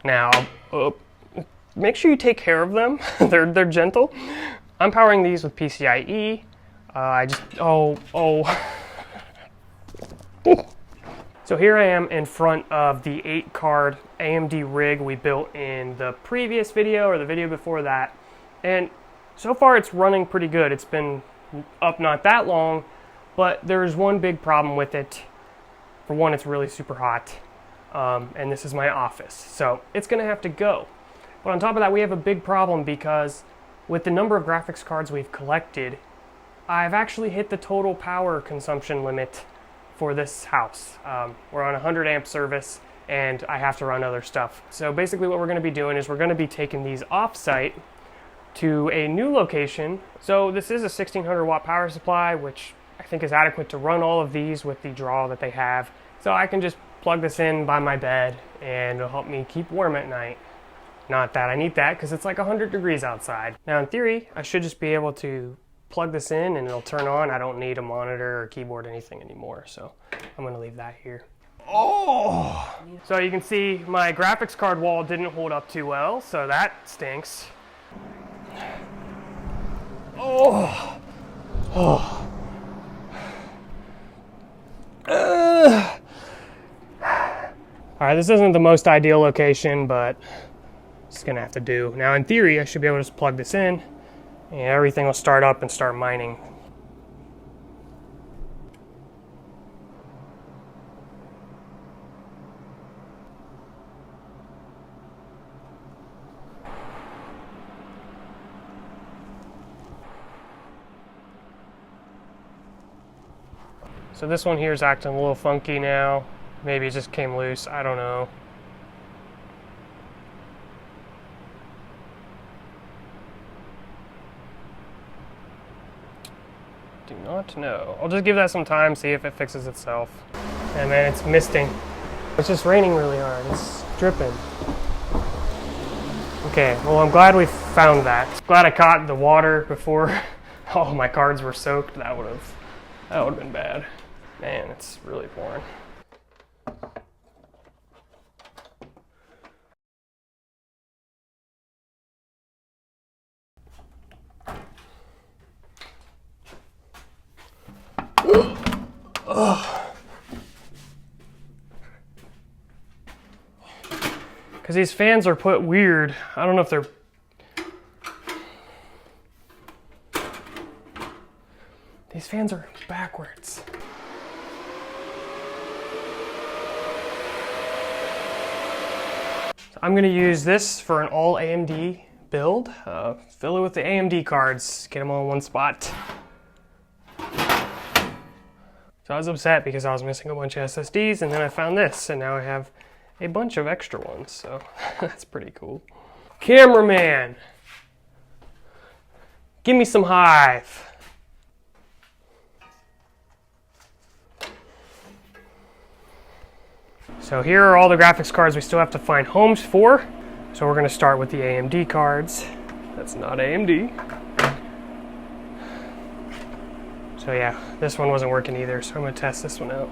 Now, make sure you take care of them. they're gentle. I'm powering these with PCIe. So here I am in front of the 8-card AMD rig we built in the previous video or the video before that. And so far it's running pretty good. It's been up not that long, but there's one big problem with it. For one, it's really super hot. And this is my office, so it's gonna have to go. But on top of that, we have a big problem because with the number of graphics cards we've collected, I've actually hit the total power consumption limit for this house. We're on a 100 amp service and I have to run other stuff. So basically what we're gonna be doing is we're gonna be taking these off-site to a new location. So this is a 1600 watt power supply, which I think is adequate to run all of these with the draw that they have. So I can just plug this in by my bed and it'll help me keep warm at night. Not that I need that because it's like 100 degrees outside. Now in theory, I should just be able to plug this in and it'll turn on. I don't need a monitor or keyboard or anything anymore, so I'm gonna leave that here. Oh! So you can see my graphics card wall didn't hold up too well, so that stinks. Oh! Oh! Alright, this isn't the most ideal location, but it's gonna have to do. Now in theory, I should be able to just plug this in and everything will start up and start mining. So this one here is acting a little funky now. Maybe it just came loose, I don't know. Do not know. I'll just give that some time, see if it fixes itself. And man, it's misting. It's just raining really hard. It's dripping. Okay, well I'm glad we found that. Glad I caught the water before all my cards were soaked. That would have been bad. Man, it's really pouring. Because these fans are put weird. I don't know if they're... These fans are backwards. So I'm going to use this for an all AMD build. Fill it with the AMD cards. Get them all in one spot. So I was upset because I was missing a bunch of SSDs, and then I found this, and now I have a bunch of extra ones, so that's pretty cool. Cameraman! Give me some Hive! So here are all the graphics cards we still have to find homes for. So we're going to start with the AMD cards. That's not AMD. So yeah, this one wasn't working either, so I'm going to test this one out.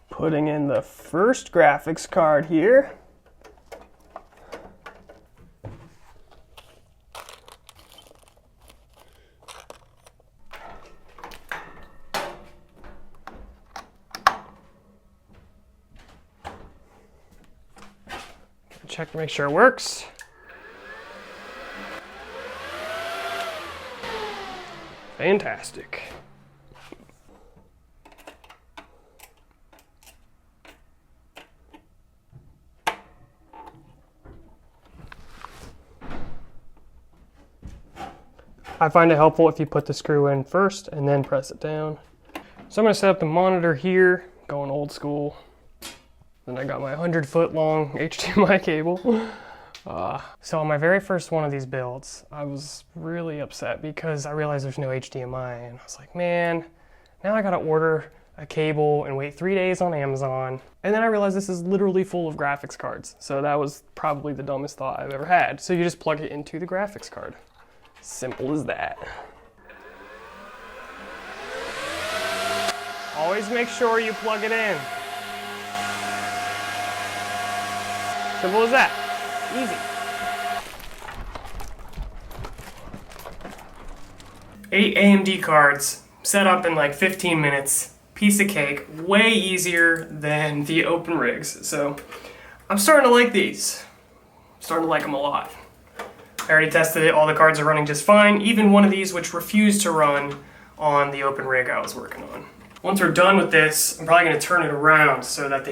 Putting in the first graphics card here. Check to make sure it works. Fantastic. I find it helpful if you put the screw in first and then press it down. So I'm going to set up the monitor here, going old school. Then I got my 100-foot long HDMI cable. So on my very first one of these builds, I was really upset because I realized there's no HDMI, and I was like, man, now I gotta order a cable and wait 3 days on Amazon. And then I realized this is literally full of graphics cards. So that was probably the dumbest thought I've ever had. So you just plug it into the graphics card. Simple as that. Always make sure you plug it in. Simple as that. Easy. 8 AMD cards set up in like 15 minutes. Piece of cake. Way easier than the open rigs. So I'm starting to like these. I'm starting to like them a lot. I already tested it. All the cards are running just fine. Even one of these which refused to run on the open rig I was working on. Once we're done with this, I'm probably going to turn it around so that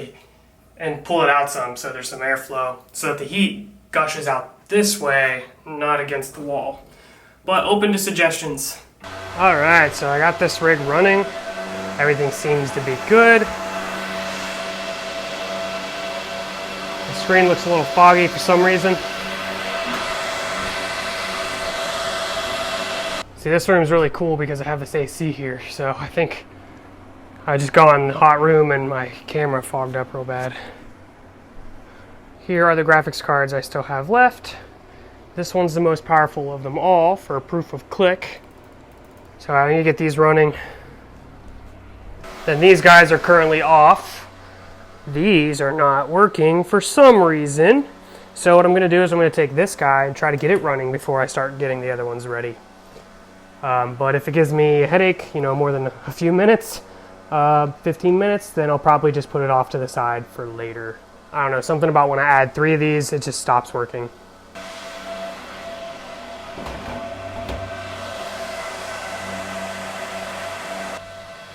and pull it out some so there's some airflow so that the heat gushes out this way, not against the wall. But open to suggestions. Alright, so I got this rig running. Everything seems to be good. The screen looks a little foggy for some reason. See, this room is really cool because I have this AC here, so I think I just got in the hot room and my camera fogged up real bad. Here are the graphics cards I still have left. This one's the most powerful of them all for proof of click. So I need to get these running. Then these guys are currently off. These are not working for some reason. So what I'm going to do is I'm going to take this guy and try to get it running before I start getting the other ones ready. But if it gives me a headache, more than a few minutes, 15 minutes, then I'll probably just put it off to the side for later. I don't know, something about when I add 3 of these, it just stops working.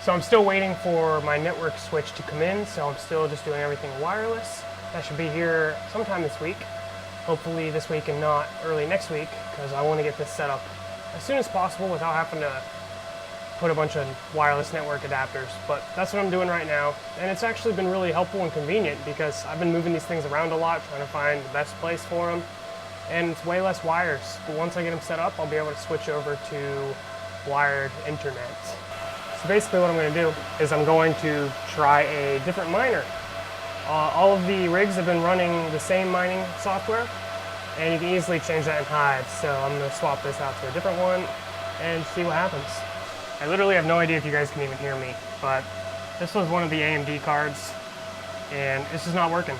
So I'm still waiting for my network switch to come in, so I'm still just doing everything wireless. That should be here sometime this week. Hopefully this week and not early next week, because I want to get this set up as soon as possible without having to put a bunch of wireless network adapters. But that's what I'm doing right now, and it's actually been really helpful and convenient because I've been moving these things around a lot, trying to find the best place for them, and it's way less wires. But once I get them set up, I'll be able to switch over to wired internet. So basically what I'm going to do is I'm going to try a different miner. All of the rigs have been running the same mining software, and you can easily change that in Hive. So I'm going to swap this out to a different one and see what happens. I literally have no idea if you guys can even hear me, but this was one of the AMD cards, and this is not working.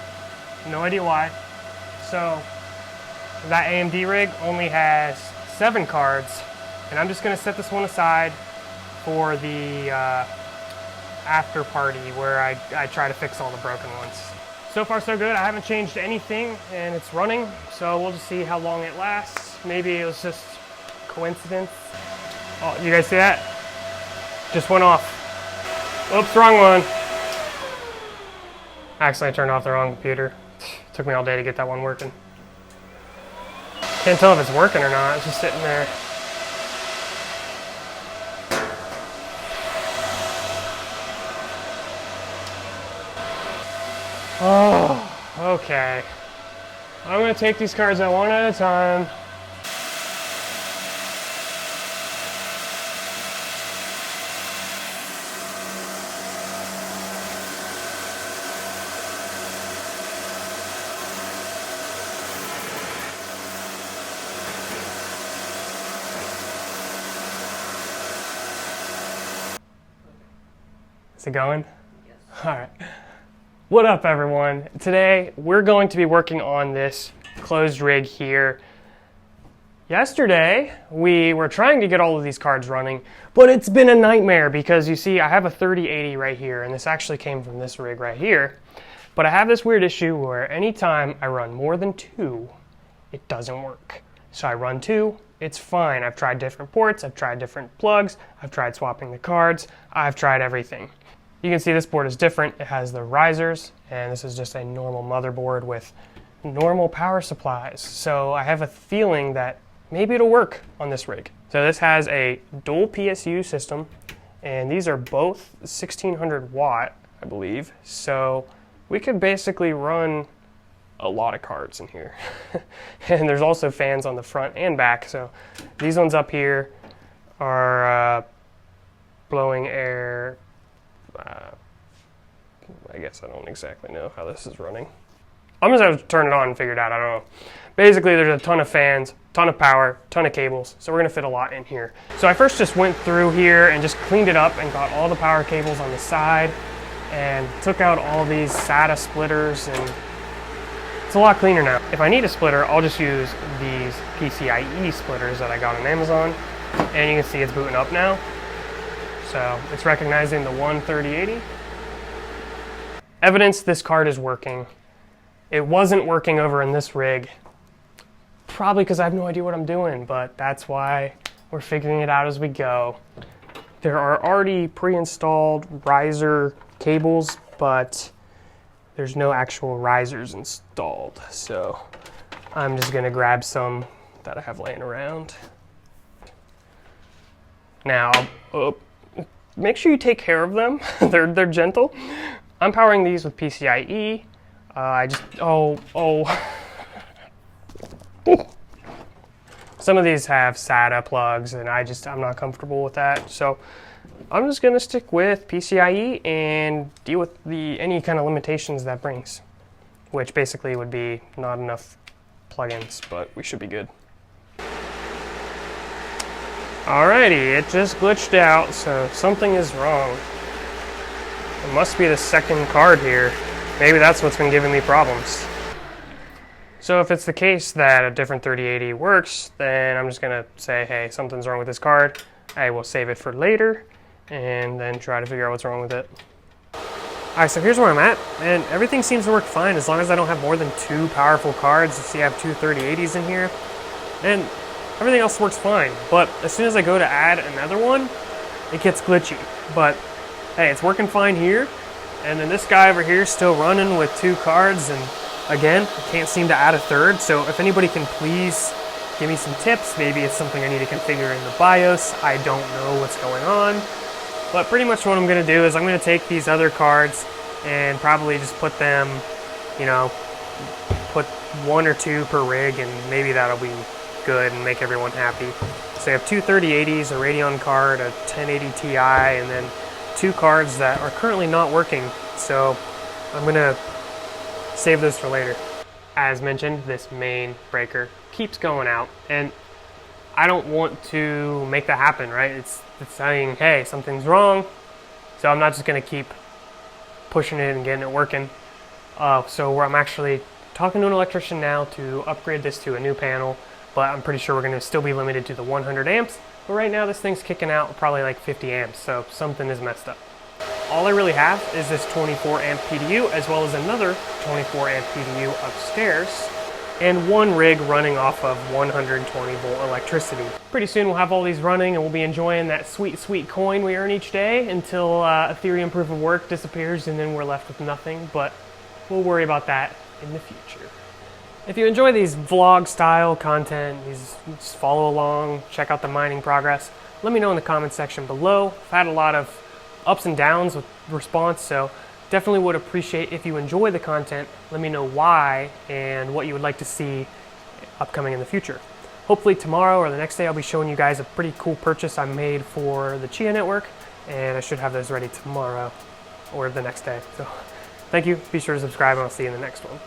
No idea why. So that AMD rig only has 7 cards, and I'm just going to set this one aside for the after party where I try to fix all the broken ones. So far so good. I haven't changed anything, and it's running, so we'll just see how long it lasts. Maybe it was just coincidence. Oh, you guys see that? Just went off. Oops, wrong one. Actually, I turned off the wrong computer. Took me all day to get that one working. Can't tell if it's working or not. It's just sitting there. Oh, okay. I'm going to take these cards out one at a time. Is it going? Yes. All right. What up, everyone? Today, we're going to be working on this closed rig here. Yesterday, we were trying to get all of these cards running, but it's been a nightmare because you see, I have a 3080 right here, and this actually came from this rig right here. But I have this weird issue where anytime I run more than 2, it doesn't work. So I run 2, it's fine. I've tried different ports, I've tried different plugs, I've tried swapping the cards, I've tried everything. You can see this board is different. It has the risers, and this is just a normal motherboard with normal power supplies. So I have a feeling that maybe it'll work on this rig. So this has a dual PSU system, and these are both 1600 watt, I believe. So we could basically run a lot of cards in here. And there's also fans on the front and back. So these ones up here are blowing air I guess I don't exactly know how this is running. I'm just going to turn it on and figure it out. I don't know. Basically, there's a ton of fans, ton of power, ton of cables, so we're going to fit a lot in here. So I first just went through here and just cleaned it up and got all the power cables on the side and took out all these SATA splitters, and it's a lot cleaner now. If I need a splitter, I'll just use these PCIe splitters that I got on Amazon, and you can see it's booting up now. So it's recognizing the 13080. Evidence this card is working. It wasn't working over in this rig, probably because I have no idea what I'm doing, but that's why we're figuring it out as we go. There are already pre-installed riser cables, but there's no actual risers installed. So I'm just gonna grab some that I have laying around. Now, make sure you take care of them. They're gentle. I'm powering these with PCIe. Some of these have SATA plugs, and I'm not comfortable with that. So I'm just gonna stick with PCIe and deal with any kind of limitations that brings, which basically would be not enough plugins, but we should be good. Alrighty, it just glitched out, so something is wrong. It must be the second card here. Maybe that's what's been giving me problems. So if it's the case that a different 3080 works, then I'm just gonna say, hey, something's wrong with this card. I will save it for later and then try to figure out what's wrong with it. Alright, so here's where I'm at, and everything seems to work fine as long as I don't have more than 2 powerful cards. You see I have 2 3080s in here, and everything else works fine. But as soon as I go to add another one, it gets glitchy. But hey, it's working fine here. And then this guy over here is still running with 2 cards, and again, I can't seem to add a third. So if anybody can please give me some tips, maybe it's something I need to configure in the BIOS. I don't know what's going on. But pretty much what I'm gonna do is I'm gonna take these other cards and probably just put them, you know, put 1 or 2 per rig, and maybe that'll be good and make everyone happy. So I have 2 3080s, a Radeon card, a 1080 Ti, and then 2 cards that are currently not working, so I'm gonna save those for later. As mentioned, this main breaker keeps going out, and I don't want to make that happen, right? It's saying, hey, something's wrong, so I'm not just gonna keep pushing it and getting it working. So I'm actually talking to an electrician now to upgrade this to a new panel, but I'm pretty sure we're gonna still be limited to the 100 amps. But right now this thing's kicking out probably like 50 amps, so something is messed up. All I really have is this 24 amp PDU as well as another 24 amp PDU upstairs and 1 rig running off of 120 volt electricity. Pretty soon we'll have all these running and we'll be enjoying that sweet, sweet coin we earn each day until Ethereum proof of work disappears and then we're left with nothing, but we'll worry about that in the future. If you enjoy these vlog style content, just follow along, check out the mining progress, let me know in the comment section below. I've had a lot of ups and downs with response, so definitely would appreciate if you enjoy the content. Let me know why and what you would like to see upcoming in the future. Hopefully tomorrow or the next day I'll be showing you guys a pretty cool purchase I made for the Chia network, and I should have those ready tomorrow or the next day. So thank you, be sure to subscribe, and I'll see you in the next one.